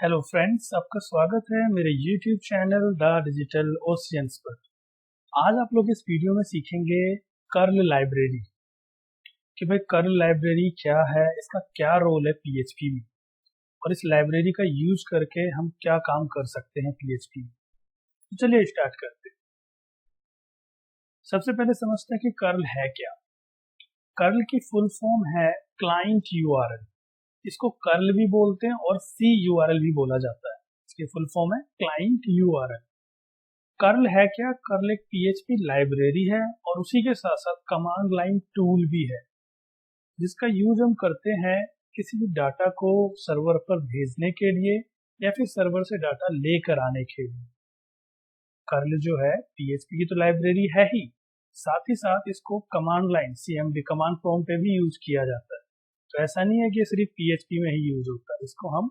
Hello friends, आपका स्वागत है मेरे YouTube channel the digital oceans पर। आज आप लोग इस वीडियो में सीखेंगे कर्ल लाइब्रेरी कि भाई कर्ल लाइब्रेरी क्या है, इसका क्या रोल है PHP में और इस लाइब्रेरी का यूज करके हम क्या काम कर सकते हैं PHP में। तो चलिए स्टार्ट करते हैं। सबसे पहले समझते हैं कि कर्ल है क्या। कर्ल की फुल फॉर्म है क्लाइंट URL। इसको कर्ल भी बोलते हैं और CURL भी बोला जाता है। इसकी फुल फॉर्म है क्लाइंट URL। कर्ल है क्या? कर्ल एक PHP लाइब्रेरी है और उसी के साथ साथ कमांड लाइन टूल भी है, जिसका यूज हम करते हैं किसी भी डाटा को सर्वर पर भेजने के लिए या फिर सर्वर से डाटा लेकर आने के लिए। कर्ल जो है PHP की तो लाइब्रेरी है ही, साथ ही साथ इसको command line CMD command prompt पे भी यूज किया जाता है। तो ऐसा नहीं है कि सिर्फ PHP में ही यूज होता है, इसको हम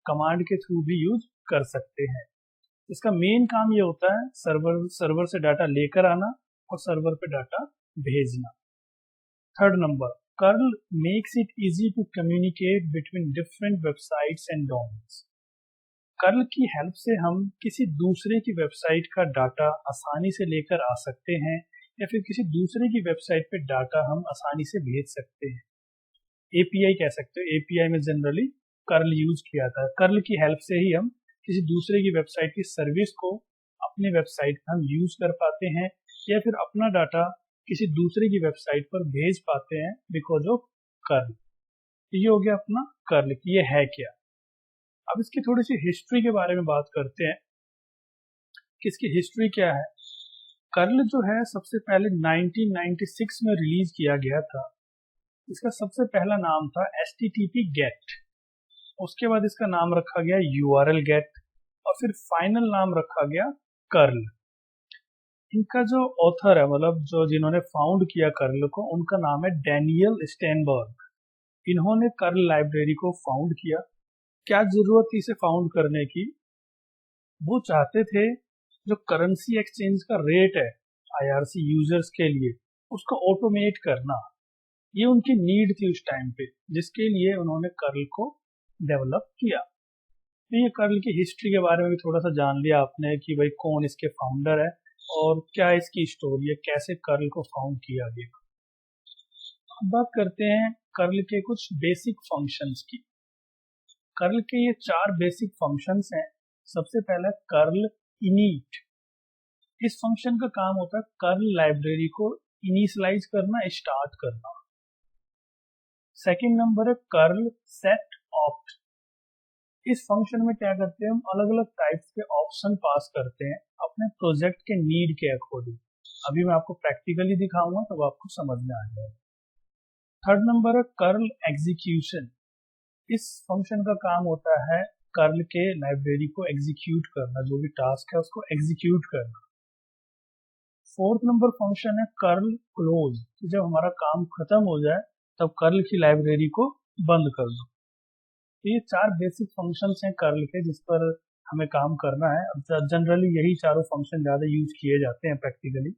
कमांड के थ्रू भी यूज कर सकते हैं। इसका मेन काम ये होता है सर्वर से डाटा लेकर आना और सर्वर पे डाटा भेजना। Third number, curl makes it easy to communicate between different websites and domains. Curl की हेल्प से हम किसी दूसरे की वेबसाइट का डाटा आसानी से लेकर आ सकते हैं या फिर किसी दूसरे की वेबसाइट पे डाटा हम आसानी से भेज सकते हैं। API कह सकते हो, API में जनरली कर्ल यूज किया जाता है। कर्ल की हेल्प से ही हम किसी दूसरे की वेबसाइट की सर्विस को अपनी वेबसाइट पर हम यूज कर पाते हैं या फिर अपना डाटा किसी दूसरे की वेबसाइट पर भेज पाते हैं बिकॉज ऑफ कर्ल। ये हो गया अपना कर्ल की ये है क्या। अब इसकी थोड़ी सी हिस्ट्री के बारे में बात करते हैं कि इसकी हिस्ट्री क्या है। कर्ल जो है सबसे पहले 1996 में रिलीज किया गया था। इसका सबसे पहला नाम था HTTP GET, उसके बाद इसका नाम रखा गया URL GET और फिर फाइनल नाम रखा गया कर्ल। इनका जो ऑथर है, मतलब जो जिन्होंने फाउंड किया कर्ल को, उनका नाम है डैनियल स्टेनबर्ग। इन्होंने कर्ल लाइब्रेरी को फाउंड किया। क्या जरूरत थी इसे फाउंड करने की? वो चाहते थे जो करेंसी एक्सचेंज का रेट है IRC यूजर्स के लिए, उसको ऑटोमेट करना। ये उनकी नीड थी उस टाइम पे, जिसके लिए उन्होंने कर्ल को डेवलप किया। तो ये कर्ल की हिस्ट्री के बारे में भी थोड़ा सा जान लिया आपने कि भाई कौन इसके फाउंडर है और क्या इसकी स्टोरी है, कैसे कर्ल को फाउंड किया गया। अब बात करते हैं कर्ल के कुछ बेसिक फंक्शंस की। कर्ल के ये 4 बेसिक फंक्शंस हैं। सबसे पहला कर्ल इनिट। इस फंक्शन का काम होता है कर्ल लाइब्रेरी को इनिशियलाइज करना, स्टार्ट करना। सेकेंड नंबर है कर्ल सेट ऑप्ट। इस फंक्शन में क्या करते हैं, हम अलग अलग टाइप्स के ऑप्शन पास करते हैं अपने प्रोजेक्ट के नीड के अकॉर्डिंग। अभी मैं आपको प्रैक्टिकली दिखाऊंगा तब आपको समझ में आ जाएगा। थर्ड नंबर है कर्ल एग्जीक्यूशन। इस फंक्शन का काम होता है कर्ल के लाइब्रेरी को एग्जीक्यूट करना, जो भी टास्क है उसको एग्जीक्यूट करना। फोर्थ नंबर फंक्शन है कर्ल क्लोज। जब हमारा काम खत्म हो जाए तब कर्ल की लाइब्रेरी को बंद कर दो। तो ये 4 बेसिक फंक्शंस हैं कर्ल के जिस पर हमें काम करना है। जनरली यही चारों फंक्शन ज्यादा यूज किए जाते हैं प्रैक्टिकली।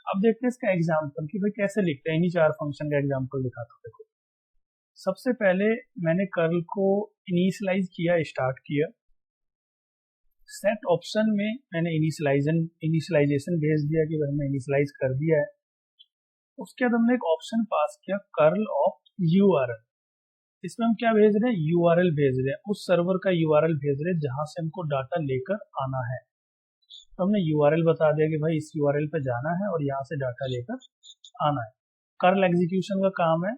अब देखते हैं इसका एग्जांपल कि भाई कैसे लिखते हैं। इन्हीं 4 फंक्शन का एग्जांपल दिखाता हूं। देखो, सबसे पहले मैंने कर्ल को इनिशियलाइज किया, स्टार्ट किया। सेट ऑप्शन में मैंने इनिशियलाइजेशन भेज दिया कि भाई मैं इनिशियलाइज कर दिया है। उसके बाद हमने एक ऑप्शन पास किया कर्ल ऑफ URL। इसमें हम क्या भेज रहे हैं, URL भेज रहे हैं, उस सर्वर का URL भेज रहे हैं जहां से हमको डाटा लेकर आना है। तो हमने URL बता दिया कि भाई इस URL पे जाना है और यहाँ से डाटा लेकर आना है। कर्ल एग्जीक्यूशन का काम है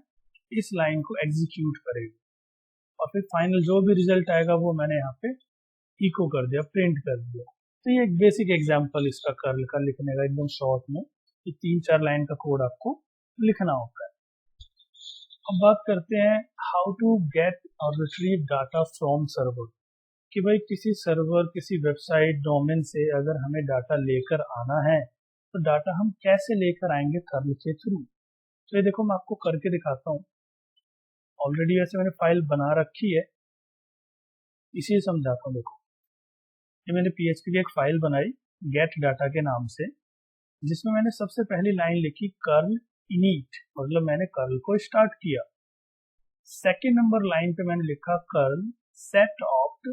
इस लाइन को एग्जीक्यूट करेगा और फिर फाइनल जो भी रिजल्ट आएगा वो मैंने यहाँ पे इको कर दिया, प्रिंट कर दिया। तो ये एक बेसिक एग्जाम्पल इसका कर्ल का लिखने का, एकदम शॉर्ट में ये 3-4 लाइन का कोड आपको लिखना होता है। अब बात करते हैं हाउ टू गेट और रिट्रीव डाटा फ्रॉम सर्वर। कि भाई किसी सर्वर, किसी वेबसाइट, डोमेन से अगर हमें डाटा लेकर आना है तो डाटा हम कैसे लेकर आएंगे कर्ल के थ्रू। तो ये देखो मैं आपको करके दिखाता हूँ। ऑलरेडी वैसे मैंने फाइल बना रखी है, इसी समझाता हूँ। देखो, ये मैंने PHP की एक फाइल बनाई गेट डाटा के नाम से, जिसमें मैंने सबसे पहली लाइन लिखी कर्ल इनिट, मतलब मैंने कर्ल को स्टार्ट किया। सेकेंड नंबर लाइन पे मैंने लिखा कर्ल सेट ऑप्ट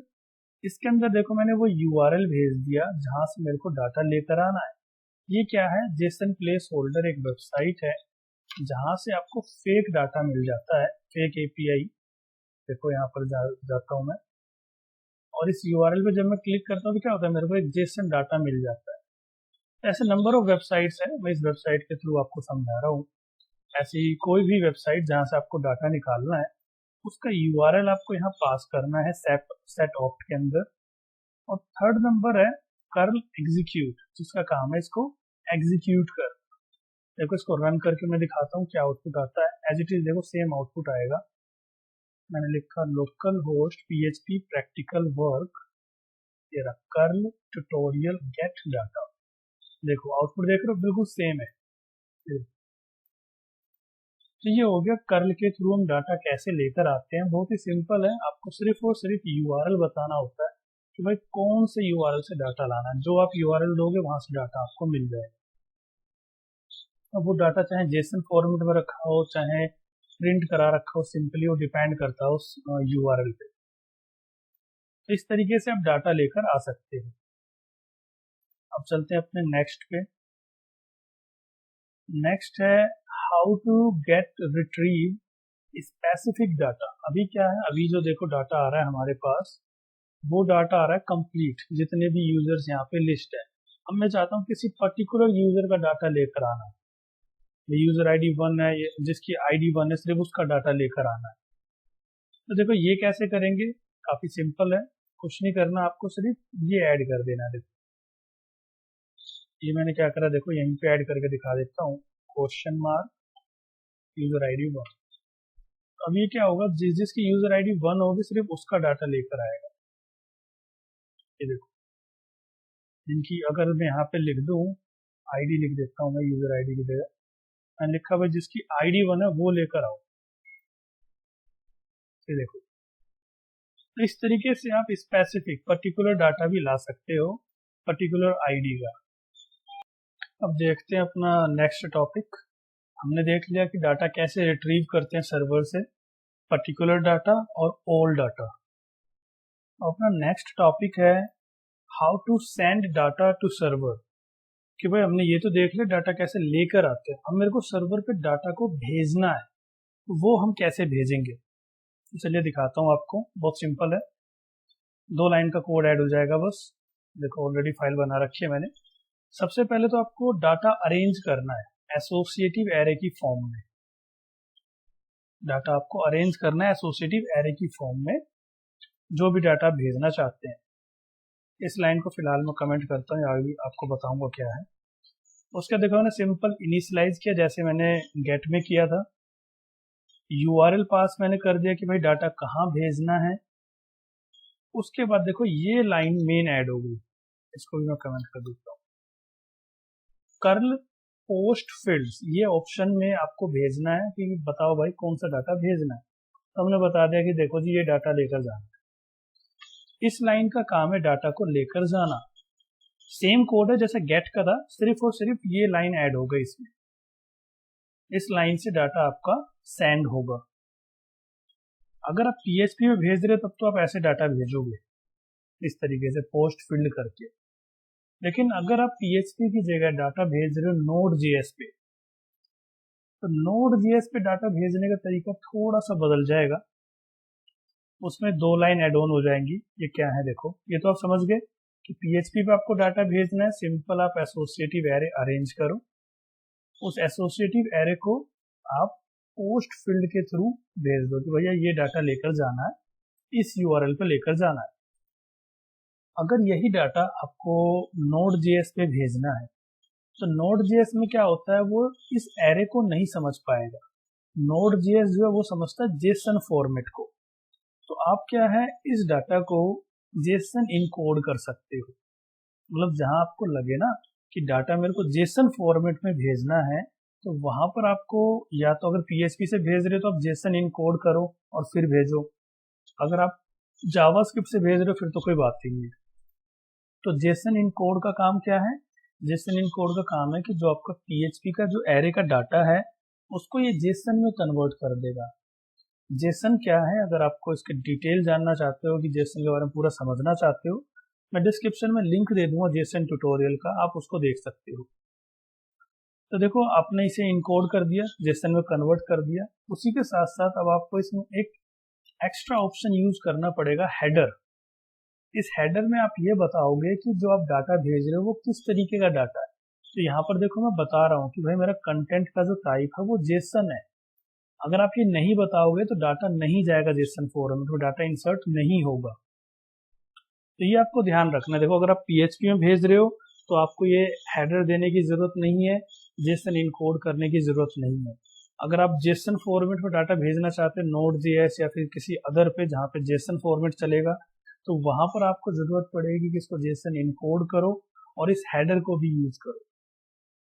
इसके अंदर देखो मैंने वो यूआरएल भेज दिया जहां से मेरे को डाटा लेकर आना है। ये क्या है, जेसन प्लेस होल्डर एक वेबसाइट है जहां से आपको फेक डाटा मिल जाता है, फेक एपीआई। देखो यहाँ पर जाता हूँ मैं, और इस यूआरएल पे जब मैं क्लिक करता हूँ तो क्या होता है, मेरे को एक जेसन डाटा मिल जाता है। ऐसे नंबर ऑफ वेबसाइट्स है, मैं इस वेबसाइट के थ्रू आपको समझा रहा हूँ। ऐसी कोई भी वेबसाइट जहां से आपको डाटा निकालना है, उसका यूआरएल आपको यहाँ पास करना है सेट ऑप्ट के अंदर। और थर्ड नंबर है कर्ल एग्जीक्यूट, जिसका काम है इसको एग्जीक्यूट कर। देखो इसको रन करके मैं दिखाता हूँ क्या आउटपुट आता है। एज इट इज देखो सेम आउटपुट आएगा। मैंने लिखा local host PHP practical work, ये रहा कर्ल ट्यूटोरियल गेट डाटा। देखो आउटपुट देख रहे हो, बिल्कुल सेम है। तो ये हो गया कर्ल के थ्रू हम डाटा कैसे लेकर आते हैं। बहुत ही सिंपल है, आपको सिर्फ और सिर्फ यूआरएल बताना होता है कि भाई कौन से यूआरएल से डाटा लाना है। जो आप यूआरएल दोगे वहां से डाटा आपको मिल जाएगा। अब वो डाटा चाहे जेसन फॉर्मेट में रखा हो, चाहे प्रिंट करा रखा हो, सिंपली वो डिपेंड करता है उस यूआरएल पे। तो इस तरीके से आप डाटा लेकर आ सकते हैं। अब चलते हैं अपने नेक्स्ट पे। नेक्स्ट है how to get retrieve specific data. अभी क्या है, अभी जो देखो डाटा आ रहा है हमारे पास, वो डाटा आ रहा है कंप्लीट, जितने भी यूजर्स यहाँ पे लिस्ट है। अब मैं चाहता हूँ किसी पर्टिकुलर यूजर का डाटा लेकर आना है। ये यूजर ID 1 है, जिसकी ID 1 है, सिर्फ उसका डाटा लेकर आना है। तो देखो ये कैसे करेंगे, काफी सिंपल है, कुछ नहीं करना आपको, सिर्फ ये ऐड कर देना है। देखो ये मैंने क्या करा, देखो यहीं पे ऐड करके दिखा देता हूँ, क्वेश्चन मार्क यूजर ID 1। अब ये क्या होगा, जिसकी यूजर ID 1 होगी सिर्फ उसका डाटा लेकर आएगा। ये देखो इनकी अगर मैं यहाँ पे लिख दूँ, ID लिख देता हूँ मैं यूजर ID की जगह, मैंने लिखा भाई जिसकी ID 1 है वो लेकर आओ। ये देखो, तो इस तरीके से आप स्पेसिफिक पर्टिकुलर डाटा भी ला सकते हो, पर्टिकुलर ID का। अब देखते हैं अपना नेक्स्ट टॉपिक। हमने देख लिया कि डाटा कैसे रिट्रीव करते हैं सर्वर से, पर्टिकुलर डाटा और ऑल डाटा। अपना नेक्स्ट टॉपिक है how to send data to server. कि भाई हमने ये तो देख लिया डाटा कैसे लेकर आते हैं, अब मेरे को सर्वर पे डाटा को भेजना है, तो वो हम कैसे भेजेंगे। तो चलिए दिखाता हूँ आपको, बहुत सिंपल है, 2 लाइन का कोड ऐड हो जाएगा बस। देखो ऑलरेडी फाइल बना रखी है मैंने। सबसे पहले तो आपको डाटा अरेंज करना है एसोसिएटिव एरे की फॉर्म में। डाटा आपको अरेंज करना है एसोसिएटिव एरे की फॉर्म में, जो भी डाटा भेजना चाहते हैं। इस लाइन को फिलहाल मैं कमेंट करता हूँ, आगे आपको बताऊंगा क्या है। उसका देखो मैंने सिंपल इनिशियलाइज किया, जैसे मैंने गेट में किया था। यूआरएल पास मैंने कर दिया कि भाई डाटा कहाँ भेजना है। उसके बाद देखो ये लाइन मेन ऐड हो गई, इसको भी मैं कमेंट कर देता हूँ। कर्ल पोस्ट फील्ड्स, ये ऑप्शन में आपको भेजना है कि बताओ भाई कौन सा डाटा भेजना है। तो हमने बता दिया कि देखो जी ये डाटा लेकर जाना है। इस लाइन का काम है डाटा को लेकर जाना। सेम कोड है जैसे गेट का था, सिर्फ और सिर्फ ये लाइन ऐड हो गई इसमें। इस लाइन से डाटा आपका सेंड होगा। अगर आप PHP में भेज रहे हो तब तो आप ऐसे डाटा भेजोगे इस तरीके से पोस्ट फील्ड करके। लेकिन अगर आप PHP की जगह डाटा भेज रहे हो Node.js पे, तो Node.js पे डाटा भेजने का तरीका थोड़ा सा बदल जाएगा। उसमें 2 लाइन एड ऑन हो जाएंगी। ये क्या है देखो, ये तो आप समझ गए कि PHP पे आपको डाटा भेजना है, सिंपल आप एसोसिएटिव एरे अरेंज करो। उस एसोसिएटिव एरे को आप पोस्ट फील्ड के थ्रू भेज दो कि भैया ये डाटा लेकर जाना है, इस यूआरएल पे लेकर जाना है। अगर यही डाटा आपको Node.js पे भेजना है, तो Node.js में क्या होता है, वो इस एरे को नहीं समझ पाएगा। Node.js जो है वो समझता है जेसन फॉर्मेट को। तो आप क्या है, इस डाटा को जेसन इनकोड कर सकते हो। मतलब जहां आपको लगे ना कि डाटा मेरे को जेसन फॉर्मेट में भेजना है, तो वहां पर आपको या तो अगर PHP से भेज रहे हो तो आप जेसन इनकोड करो और फिर भेजो। अगर आप जावास्क्रिप्ट से भेज रहे हो फिर तो कोई बात ही नहीं है। तो जेसन इनकोड का काम क्या है, जेसन इनकोड का काम है कि जो आपका PHP का जो एरे का डाटा है उसको ये जेसन में कन्वर्ट कर देगा। जेसन क्या है, अगर आपको इसके डिटेल जानना चाहते हो कि जेसन के बारे में पूरा समझना चाहते हो, मैं डिस्क्रिप्शन में लिंक दे दूंगा जेसन ट्यूटोरियल का, आप उसको देख सकते हो। तो देखो आपने इसे इनकोड कर दिया, जेसन में कन्वर्ट कर दिया। उसी के साथ साथ अब आपको इसमें एक एक्स्ट्रा ऑप्शन यूज करना पड़ेगा, हेडर। इस हेडर में आप ये बताओगे कि जो आप डाटा भेज रहे हो वो किस तरीके का डाटा है। तो यहाँ पर देखो मैं बता रहा हूँ कि भाई मेरा कंटेंट का जो टाइप है वो जेसन है। अगर आप ये नहीं बताओगे तो डाटा नहीं जाएगा जेसन फॉर्मेट में, तो डाटा इंसर्ट नहीं होगा। तो ये आपको ध्यान रखना है। देखो अगर आप PHP में भेज रहे हो तो आपको ये हेडर देने की जरूरत नहीं है, जेसन इनकोड करने की जरूरत नहीं है। अगर आप जेसन फॉर्मेट में डाटा भेजना चाहते हैं Node.js या फिर किसी अदर पे जहाँ पे जेसन फॉर्मेट चलेगा, तो वहां पर आपको जरूरत पड़ेगी कि इसको जेसन इनकोड करो और इस हेडर को भी यूज करो।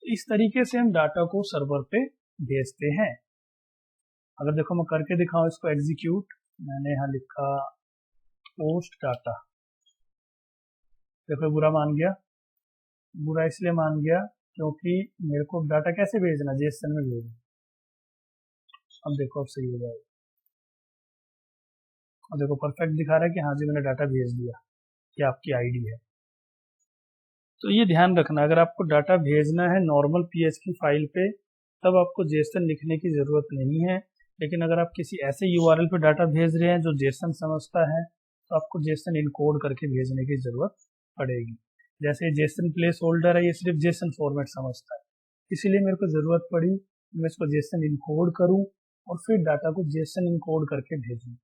तो इस तरीके से हम डाटा को सर्वर पे भेजते हैं। अगर देखो मैं करके दिखाऊं इसको एग्जीक्यूट, मैंने यहाँ लिखा पोस्ट डाटा। देखो बुरा मान गया। बुरा इसलिए मान गया क्योंकि मेरे को डाटा कैसे भेजना, जेसन में भेजना। अब देखो अब सही हो जाएगा। अब देखो परफेक्ट दिखा रहा है कि हाँ जी मैंने डाटा भेज दिया, ये आपकी आईडी है। तो ये ध्यान रखना, अगर आपको डाटा भेजना है नॉर्मल PHP फाइल पे तब आपको जेसन लिखने की जरूरत नहीं है। लेकिन अगर आप किसी ऐसे URL पे डाटा भेज रहे हैं जो जेसन समझता है तो आपको जेसन इनकोड करके भेजने की जरूरत पड़ेगी। जैसे जेसन प्लेस होल्डर है, ये सिर्फ जेसन फॉर्मेट समझता है, इसीलिए मेरे को जरूरत पड़ी मैं इसको जेसन इनकोड करूं और फिर डाटा को जेसन इनकोड करके भेजूं।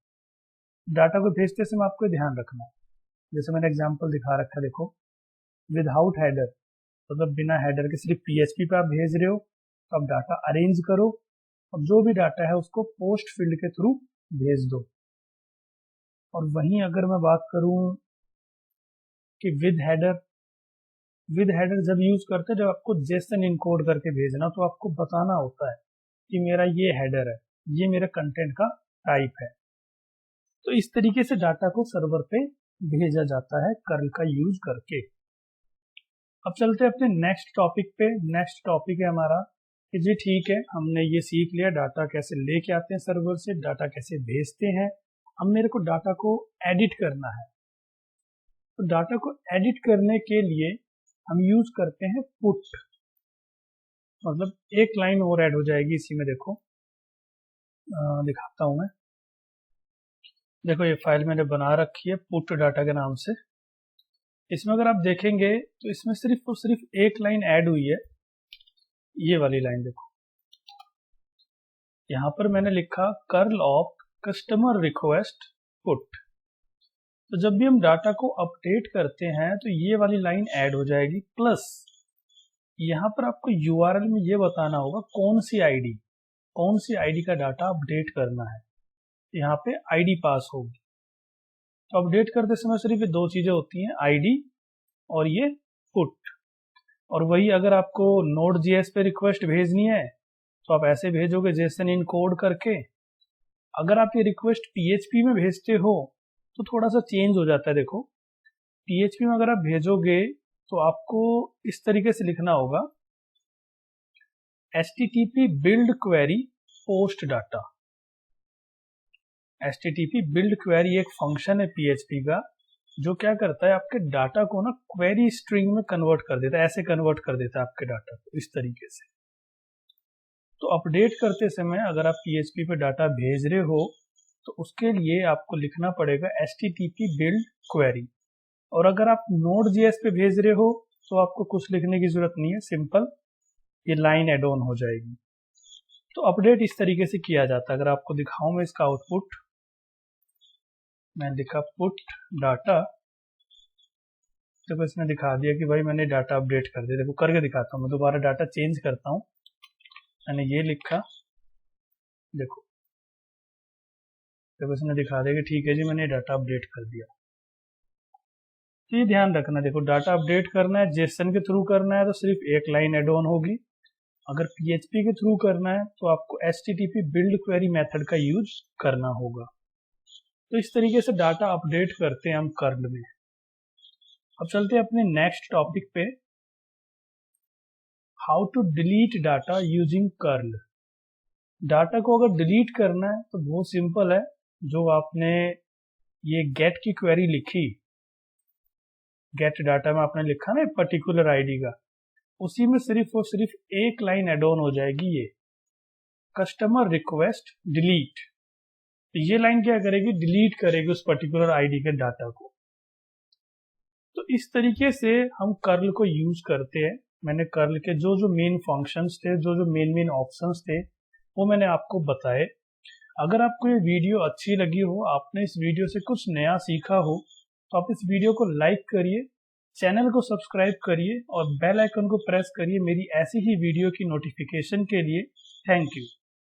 डाटा को भेजते समय आपको ध्यान रखना है, जैसे मैंने एग्जाम्पल दिखा रखा है, देखो विदाउट हेडर, मतलब बिना हेडर के सिर्फ PHP पे आप भेज रहे हो, तो आप डाटा अरेंज करो और जो भी डाटा है उसको पोस्ट फील्ड के थ्रू भेज दो। और वहीं अगर मैं बात करूं कि विद हेडर जब यूज करते हैं, जब आपको जेसन इनकोड करके भेजना तो आपको बताना होता है कि मेरा ये हेडर है, ये मेरे कंटेंट का टाइप है। तो इस तरीके से डाटा को सर्वर पे भेजा जाता है कर्ल का यूज करके। अब चलते हैं अपने नेक्स्ट टॉपिक पे। नेक्स्ट टॉपिक है हमारा कि जी ठीक है, हमने ये सीख लिया डाटा कैसे लेके आते हैं सर्वर से, डाटा कैसे भेजते हैं। अब मेरे को डाटा को एडिट करना है। तो डाटा को एडिट करने के लिए हम यूज करते हैं पुट, मतलब एक लाइन और ऐड हो जाएगी इसी में। देखो दिखाता हूं मैं। देखो ये फाइल मैंने बना रखी है पुट डाटा के नाम से। इसमें अगर आप देखेंगे तो इसमें सिर्फ और सिर्फ एक लाइन ऐड हुई है, ये वाली लाइन देखो। यहां पर मैंने लिखा curl of customer request put. तो जब भी हम डाटा को अपडेट करते हैं तो ये वाली लाइन ऐड हो जाएगी, प्लस यहाँ पर आपको URL में ये बताना होगा कौन सी आईडी का डाटा अपडेट करना है। यहाँ पे आईडी पास होगी। तो अपडेट करते समय सिर्फ ये दो चीजें होती हैं, आईडी और ये पुट। और वही अगर आपको Node.js पे रिक्वेस्ट भेजनी है तो आप ऐसे भेजोगे जेसन इनकोड करके। अगर आप ये रिक्वेस्ट PHP में भेजते हो तो थोड़ा सा चेंज हो जाता है। देखो PHP में अगर आप भेजोगे तो आपको इस तरीके से लिखना होगा, HTTP build query post data। HTTP build query एक फंक्शन है PHP का जो क्या करता है, आपके डाटा को ना क्वेरी स्ट्रिंग में कन्वर्ट कर देता है, ऐसे कन्वर्ट कर देता है आपके डाटा को इस तरीके से। तो अपडेट करते समय अगर आप PHP पे डाटा भेज रहे हो तो उसके लिए आपको लिखना पड़ेगा HTTP build query। और अगर आप Node.js पे भेज रहे हो तो आपको कुछ लिखने की जरूरत नहीं है, सिंपल ये लाइन एड ऑन हो जाएगी। तो अपडेट इस तरीके से किया जाता है। अगर आपको दिखाऊं मैं इसका आउटपुट, मैं लिखा पुट डाटा, देखो इसने दिखा दिया कि भाई मैंने डाटा अपडेट कर दिया। देखो करके दिखाता हूँ, मैं दोबारा डाटा चेंज करता हूँ। मैंने ये लिखा, देखो देखो इसने दिखा दिया कि ठीक है जी मैंने डाटा अपडेट कर दिया। तो ये ध्यान रखना, देखो डाटा अपडेट करना है जेसन के थ्रू करना है तो सिर्फ एक लाइन एड ऑन होगी। अगर PHP के थ्रू करना है तो आपको HTTP build query मेथड का यूज करना होगा। तो इस तरीके से डाटा अपडेट करते हैं हम कर्ल में। अब चलते हैं अपने नेक्स्ट टॉपिक पे, how to delete data using curl. Data को अगर डिलीट करना है तो बहुत सिंपल है, जो आपने ये गेट की क्वेरी लिखी, गेट डाटा में आपने लिखा ना पर्टिकुलर आईडी का, उसी में सिर्फ और सिर्फ एक लाइन एड ऑन हो जाएगी, ये कस्टमर रिक्वेस्ट डिलीट। तो ये लाइन क्या करेगी, डिलीट करेगी उस पर्टिकुलर आईडी के डाटा को। तो इस तरीके से हम कर्ल को यूज करते हैं। मैंने कर्ल के जो जो मेन फंक्शंस थे, जो जो मेन ऑप्शंस थे, वो मैंने आपको बताए। अगर आपको ये वीडियो अच्छी लगी हो, आपने इस वीडियो से कुछ नया सीखा हो, तो आप इस वीडियो को लाइक करिए, चैनल को सब्सक्राइब करिए और बेल आइकन को प्रेस करिए मेरी ऐसी ही वीडियो की नोटिफिकेशन के लिए। Thank you.